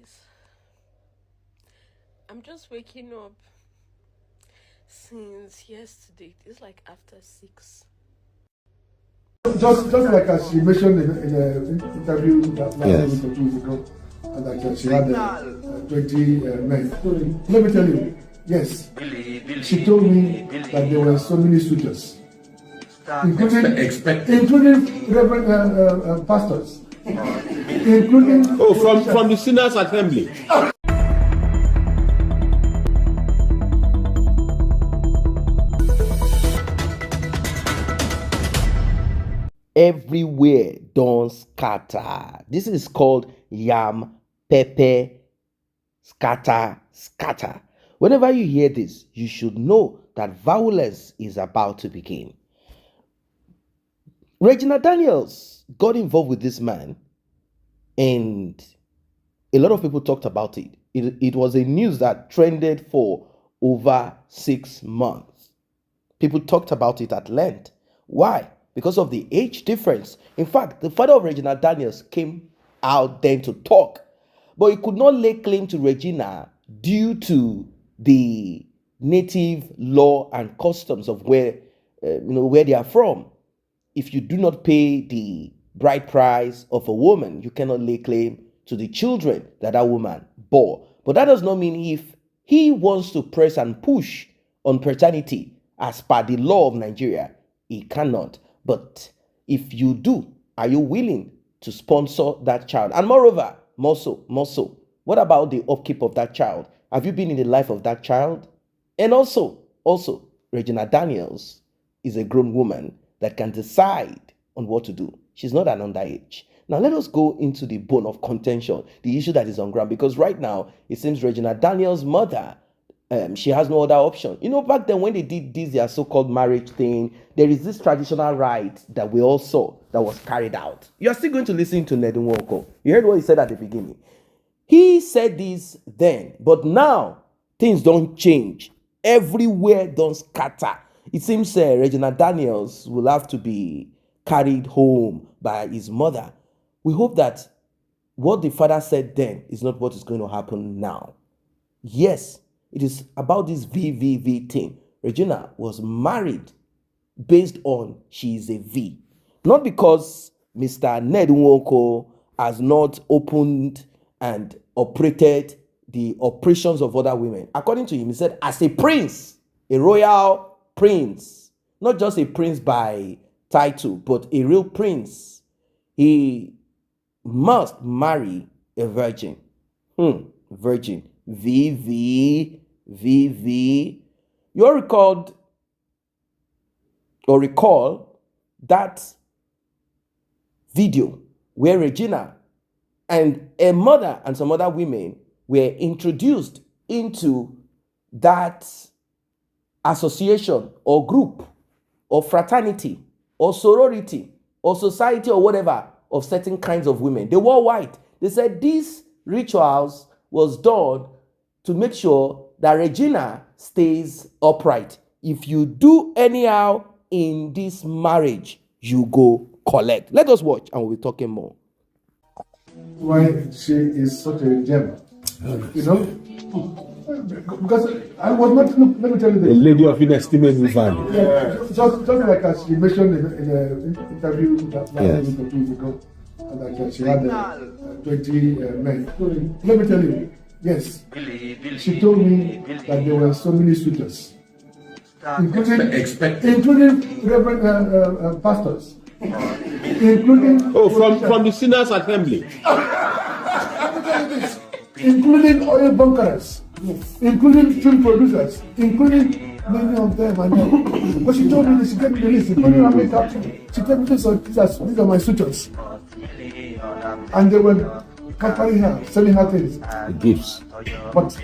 guys. I'm just waking up since yesterday. It's like after 6. Just like as she mentioned in an interview last week or 2 weeks ago, that she had 20 men. Let me tell you, yes, she told me that there were so many suitors, including Reverend pastors, including from the Sinners Assembly. Everywhere don't scatter. This is called yam, pepper, scatter. Whenever you hear this, you should know that violence is about to begin. Regina Daniels got involved with this man, and a lot of people talked about it. It was a news that trended for over 6 months. People talked about it at length. Why? Because of the age difference. In fact, the father of Regina Daniels came out then to talk, but he could not lay claim to Regina due to the native law and customs of where they are from. If you do not pay the bride price of a woman, you cannot lay claim to the children that woman bore. But that does not mean if he wants to press and push on paternity as per the law of Nigeria, he cannot. But if you do, are you willing to sponsor that child? And moreover, more so, what about the upkeep of that child? Have you been in the life of that child? And also, Regina Daniels is a grown woman that can decide on what to do. She's not an underage. Now, let us go into the bone of contention, the issue that is on ground, because right now, it seems Regina Daniels' mother, she has no other option. Back then when they did this, their so-called marriage thing, there is this traditional rite that we all saw that was carried out. You're still going to listen to Nedunwoko. You heard what he said at the beginning. He said this then, but now things don't change. Everywhere don't scatter. It seems Regina Daniels will have to be carried home by his mother. We hope that what the father said then is not what is going to happen now. Yes, it is about this VVV thing. Regina was married based on she is a V. Not because Mr. Ned Nwoko has not opened and operated the operations of other women. According to him, he said, as a prince, a royal prince, not just a prince by title, but a real prince, he must marry a virgin. Virgin. VV. You all recall that video where Regina and a mother and some other women were introduced into that association or group or fraternity or sorority or society or whatever of certain kinds of women. They wore white. They said these rituals was done to make sure that Regina stays upright. If you do anyhow in this marriage, you go collect. Let us watch and we'll be talking more. Why she is such a gem, because I was not, let me tell you this. A lady of inestimable value. Just like as she mentioned in an interview last week or 2 weeks ago, that she had 20 men. Let me tell you, yes, she told me that there were so many suitors, including Reverend pastors, including from the Sinners Assembly. Including oil bunkers, including film producers, including many of them. But she told me, she gave me the list, including her makeup. She gave me this, these are my suitors. And they were carrying her, selling her things. The gifts. But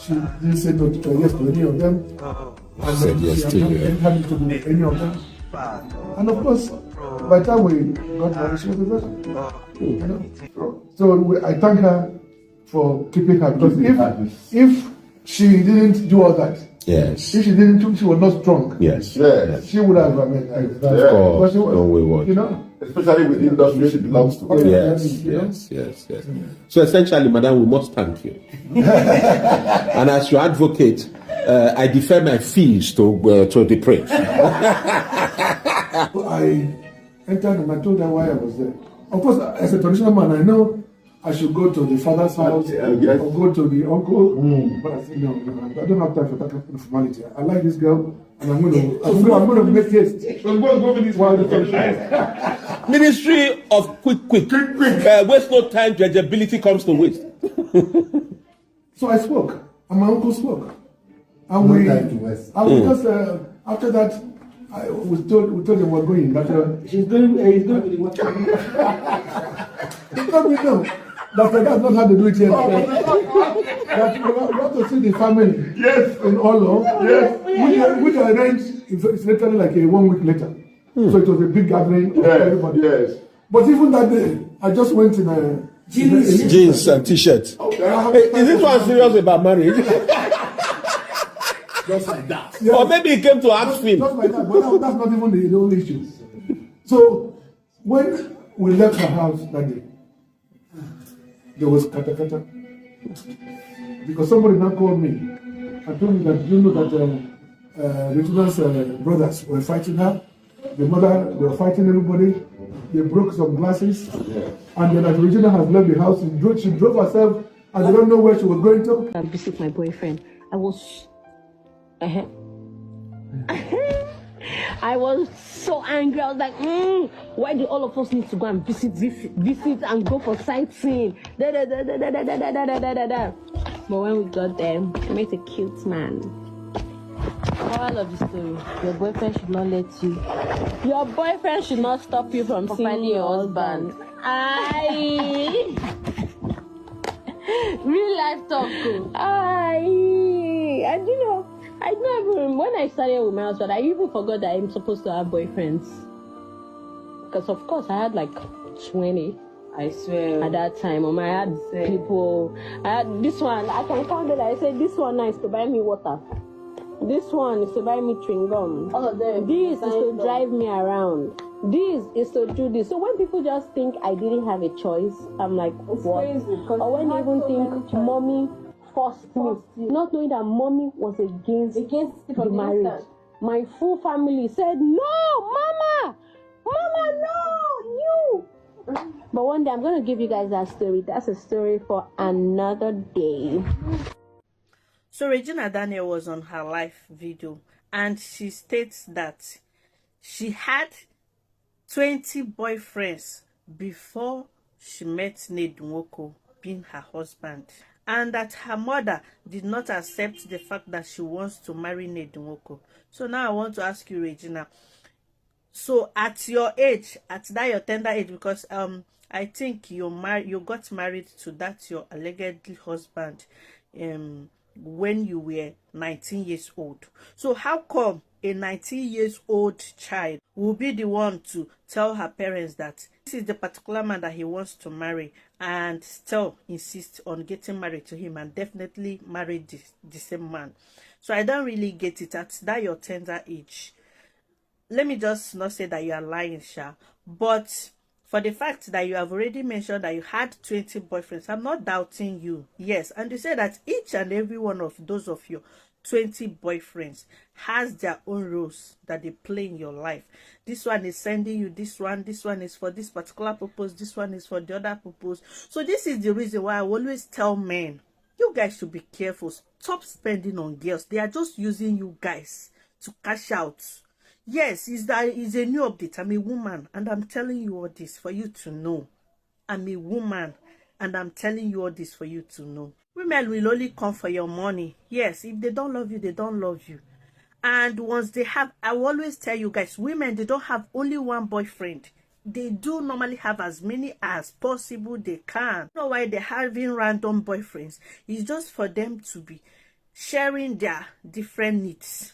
she didn't say no to yes to any of them. She said yes to you. Happy to do any of them. And of course, by the time we got married, she was a virgin. So I thank her for keeping her, because if she didn't do all that, yes, if she didn't, she was not strong. Yes, she would have. Don't we watch? especially with the industry she belongs to. Yes. So essentially, madam, we must thank you. And as your advocate, I defer my fees to the praise. I entered and I told her why I was there. Of course, as a traditional man, I know I should go to the father's house or go to the uncle. But I said, no, I don't have time for that kind of formality. I like this girl, and I'm going to make haste. I'm going to go with this while the function. Ministry of quick. Waste no time, judgeability comes to waste. So I spoke, and my uncle spoke. And we, because after that, we told him we're going. That he's going with the what? He told me no. That's not how to do it yet. That we want to see the family. Yes. In Olo. Yes. Which I arranged. It's literally like a 1 week later. So it was a big gathering of everybody. Yes. But even that day, I just went in a Jeans and t-shirts. Hey, is this one serious about marriage? Just like that. Yes. Or maybe he came to ask him. Just like that. But that's not even the only issue. So when we left her house that day, there was kata. Because somebody now called me and told me that, you know, that Regina's brothers were fighting her. The mother, they were fighting everybody. They broke some glasses. And then as Regina has left the house, she drove herself and they don't know where she was going to. I visit my boyfriend. I was I was so angry. I was like, why do all of us need to go and visit and go for sightseeing? But when we got there, we met a cute man. Moral of the story: your boyfriend should not let you. Your boyfriend should not stop you from finding your husband. Real life talk. And you know, I never, when I started with my husband, I even forgot that I'm supposed to have boyfriends. Because of course I had like 20. I swear. At that time, I had people. I had this one. I can count it. I said this one is to buy me water. This one is to buy me chewing gum. All of them. This is to drive me around. This is to do this. So when people just think I didn't have a choice, I'm like, It's what? crazy, Or when they even think mommy forced me, not knowing that mommy was against the marriage. My full family said, no, mama, no, you. But one day I'm going to give you guys that story. That's a story for another day. So Regina Daniel was on her live video and she states that she had 20 boyfriends before she met Ned Nwoko being her husband, and that her mother did not accept the fact that she wants to marry Ned Nwoko. So now I want to ask you, Regina, so at your age, at that your tender age, because I think you got married to that your alleged husband when you were 19 years old. So how come a 19 years old child will be the one to tell her parents that this is the particular man that he wants to marry and still insist on getting married to him and definitely marry the same man? So I don't really get it at that your tender age. Let me just not say that you are lying, Sha, but for the fact that you have already mentioned that you had 20 boyfriends, I'm not doubting you. Yes, and you said that each and every one of those of your 20 boyfriends has their own roles that they play in your life. This one is sending you this one is for this particular purpose, this one is for the other purpose. So this is the reason why I always tell men, you guys should be careful. Stop spending on girls. They are just using you guys to cash out. Yes, is a new update. I'm a woman and I'm telling you all this for you to know. I'm a woman and I'm telling you all this for you to know. Women will only come for your money. Yes, if they don't love you, they don't love you. And once they have, I will always tell you guys, women, they don't have only one boyfriend. They do normally have as many as possible they can. You know why they're having random boyfriends? It's just for them to be sharing their different needs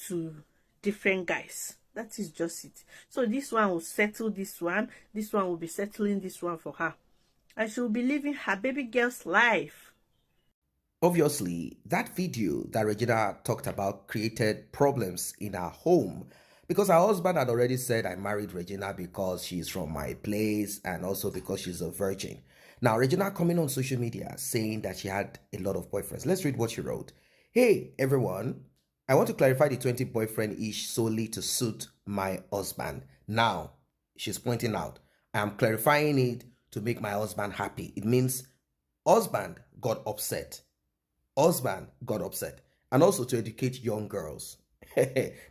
to different guys. That is just it. So this one will settle this one will be settling this one for her, and she will be living her baby girl's life. Obviously, that video that Regina talked about created problems in her home because her husband had already said, I married Regina because she's from my place and also because she's a virgin. Now, Regina coming on social media saying that she had a lot of boyfriends. Let's read what she wrote. Hey, everyone. I want to clarify the 20 boyfriend-ish solely to suit my husband. Now, she's pointing out, I am clarifying it to make my husband happy. It means husband got upset. Husband got upset. And also to educate young girls.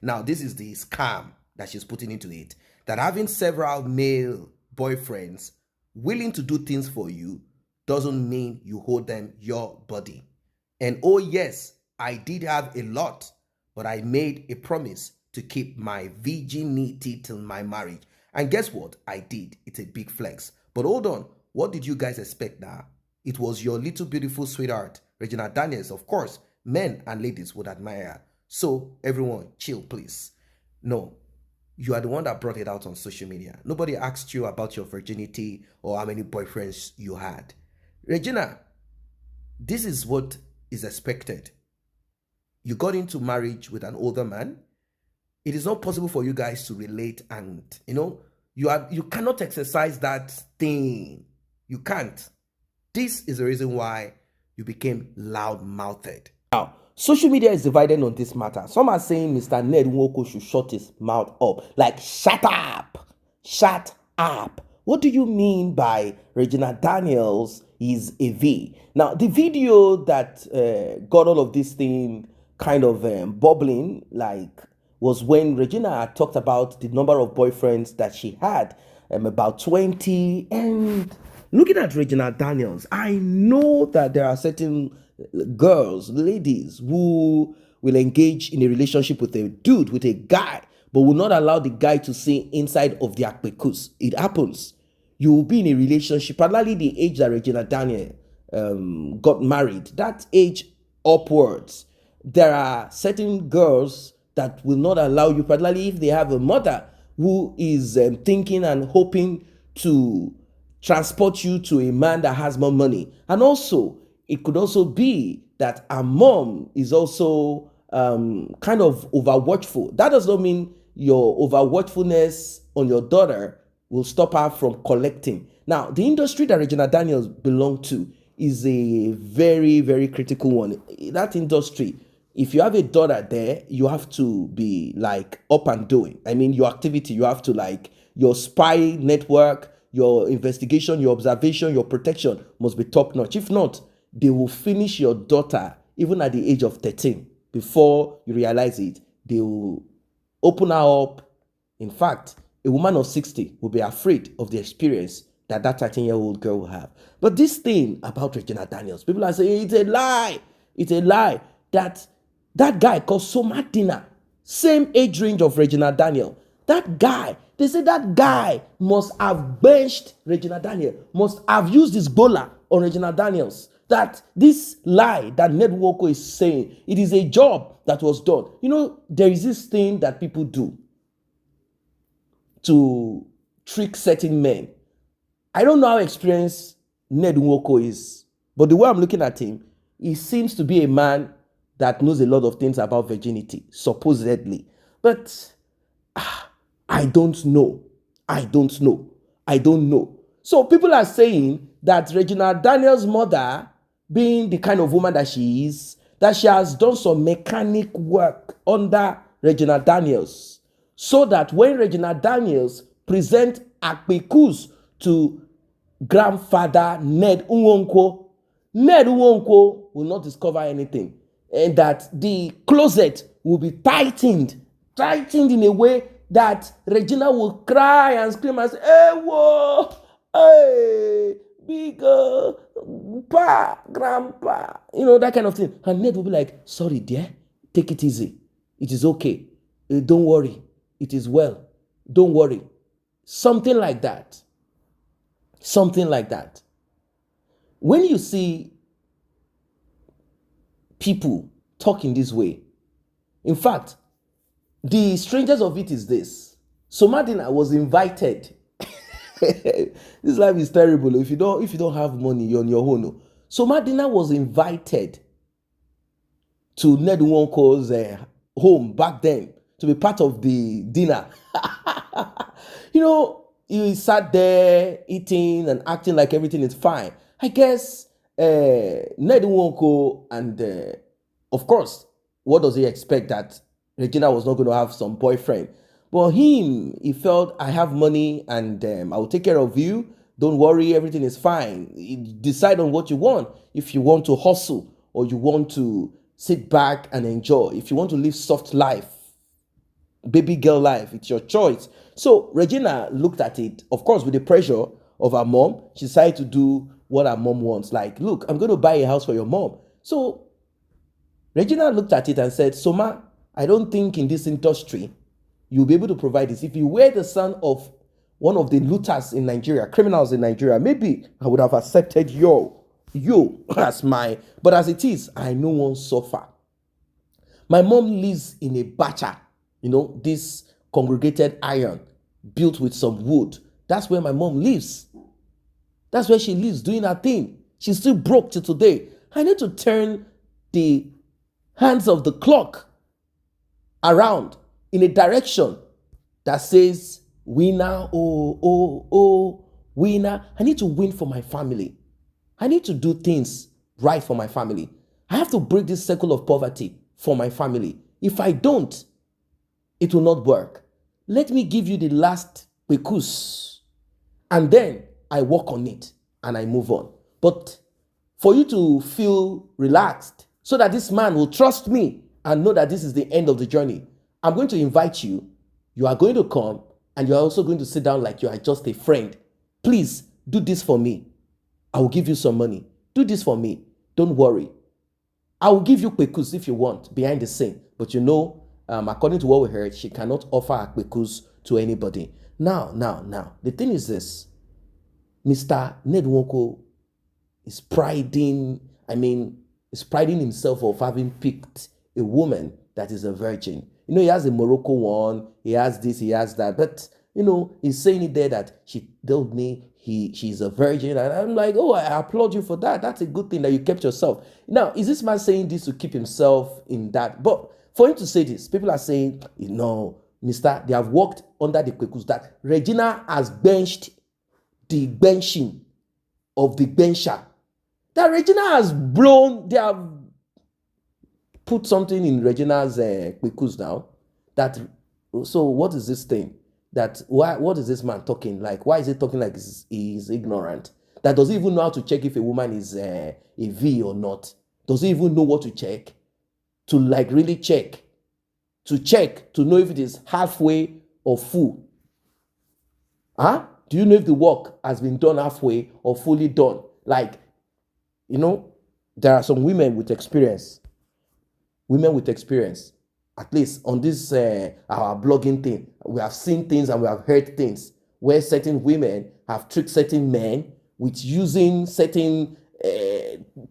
Now, this is the scam that she's putting into it. That having several male boyfriends willing to do things for you doesn't mean you hold them your body. And oh yes, I did have a lot, but I made a promise to keep my virginity till my marriage. And guess what? I did. It's a big flex. But hold on. What did you guys expect now? It was your little beautiful sweetheart, Regina Daniels. Of course, men and ladies would admire her. So everyone, chill, please. No, you are the one that brought it out on social media. Nobody asked you about your virginity or how many boyfriends you had. Regina, this is what is expected. You got into marriage with an older man. It is not possible for you guys to relate, and you cannot exercise that thing. You can't. This is the reason why you became loud-mouthed. Now, social media is divided on this matter. Some are saying Mr. Ned Nwoko should shut his mouth up. Like, shut up! Shut up! What do you mean by Regina Daniels is a V? Now, the video that got all of this thing kind of bubbling, was when Regina had talked about the number of boyfriends that she had, about 20. And looking at Regina Daniels, I know that there are certain girls, ladies, who will engage in a relationship with a dude, with a guy, but will not allow the guy to see inside of their pekus. It happens. You will be in a relationship, particularly the age that Regina Daniel got married, that age upwards. There are certain girls that will not allow you, particularly if they have a mother who is thinking and hoping to transport you to a man that has more money. And also, it could also be that a mom is also kind of over-watchful. That does not mean your over-watchfulness on your daughter will stop her from collecting. Now, the industry that Regina Daniels belonged to is a very, very critical one. That industry, if you have a daughter there, you have to be up and doing. I mean, your activity, you have to your spy network, your investigation, your observation, your protection must be top notch. If not, they will finish your daughter even at the age of 13. Before you realize it, they will open her up. In fact, a woman of 60 will be afraid of the experience that 13-year-old girl will have. But this thing about Regina Daniels, people are saying it's a lie. It's a lie. That guy called Somadina, same age range of Regina Daniel. That guy, they say that guy must have benched Regina Daniel, must have used his bowler on Regina Daniels. That this lie that Ned Nwoko is saying, it is a job that was done. There is this thing that people do to trick certain men. I don't know how experienced Ned Nwoko is, but the way I'm looking at him, he seems to be a man that knows a lot of things about virginity, supposedly. But I don't know. I don't know. So people are saying that Regina Daniels' mother, being the kind of woman that she is, that she has done some mechanic work under Regina Daniels, so that when Regina Daniels present akpekus to grandfather Ned Nwoko will not discover anything. And that the closet will be tightened in a way that Regina will cry and scream and say, hey, whoa, hey, big pa, grandpa, that kind of thing. And Ned will be like, sorry, dear, take it easy. It is okay. Don't worry. It is well. Don't worry. Something like that. When you see people talk in this way, in fact, the strangest of it is this. Somadina was invited. This life is terrible. If you don't have money, you're on your own. Somadina was invited to Ned Nwoko's home back then to be part of the dinner. He sat there eating and acting like everything is fine. I guess Ned Nwoko and of course, what does he expect that Regina was not going to have some boyfriend? But he felt, I have money and I will take care of you. Don't worry, everything is fine. Decide on what you want. If you want to hustle or you want to sit back and enjoy. If you want to live soft life, baby girl life, it's your choice. So Regina looked at it, of course, with the pressure of her mom. She decided to do what her mom wants. Like, look, I'm going to buy a house for your mom. So Regina looked at it and said, Soma, I don't think in this industry you'll be able to provide this. If you were the son of one of the looters in Nigeria, criminals in Nigeria, maybe I would have accepted you as but as it is, I no one suffer. My mom lives in a bacha, this congregated iron built with some wood. That's where my mom lives. That's where she lives doing her thing. She's still broke till today. I need to turn the hands of the clock around in a direction that says, winner, winner. I need to win for my family. I need to do things right for my family. I have to break this circle of poverty for my family. If I don't, it will not work. Let me give you the last pekus, and then I work on it and I move on. But for you to feel relaxed so that this man will trust me and know that this is the end of the journey, I'm going to invite you. You are going to come and you are also going to sit down like you are just a friend. Please do this for me. I will give you some money. Do this for me. Don't worry. I will give you pekus if you want behind the scene. But according to what we heard, she cannot offer her pekus to anybody. Now, the thing is this. Mr. Ned Nwoko is priding himself of having picked a woman that is a virgin. He has a Morocco one, he has this, he has that. But, he's saying it there that she told me she's a virgin. And I'm like, oh, I applaud you for that. That's a good thing that you kept yourself. Now, is this man saying this to keep himself in that? But for him to say this, people are saying, mister, they have worked under the kwekus that Regina has benched the benching of the bencher. That Regina has blown, they have put something in Regina's kwekus now. So what is this thing? What is this man talking like? Why is he talking like he's ignorant? That doesn't even know how to check if a woman is a V or not. Doesn't even know what to check. To really check. To know if it is halfway or full. Do you know if the work has been done halfway or fully done? There are some women with experience. At least on this our blogging thing, we have seen things and we have heard things where certain women have tricked certain men with using certain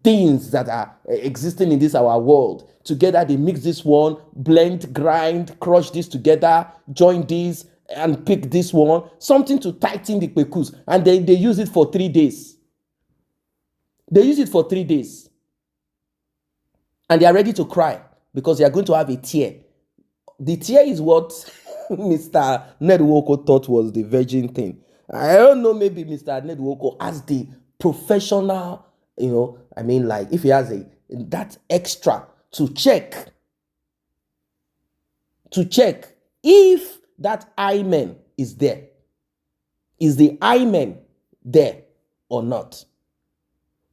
things that are existing in this our world. Together they mix this one, blend, grind, crush this together, join this and pick this one, something to tighten the kwekus, and then they use it for 3 days. And they are ready to cry because they are going to have a tear. The tear is what Mr. Ned Nwoko thought was the virgin thing. I don't know, maybe Mr. Ned Nwoko as the professional, if he has that extra to check if that hymen is there. Is the hymen there or not?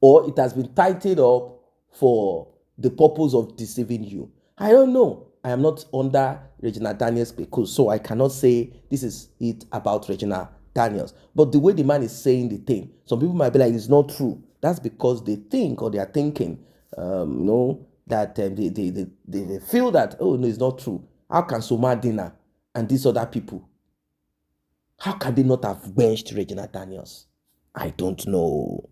Or it has been tightened up for the purpose of deceiving you. I don't know. I am not under Regina Daniels because so I cannot say this is it about Regina Daniels. But the way the man is saying the thing, some people might be like, it's not true. That's because they think or they are thinking, that they feel that, oh, no, it's not true. How can Soma Dina and these other people, how can they not have benched Regina Daniels? I don't know.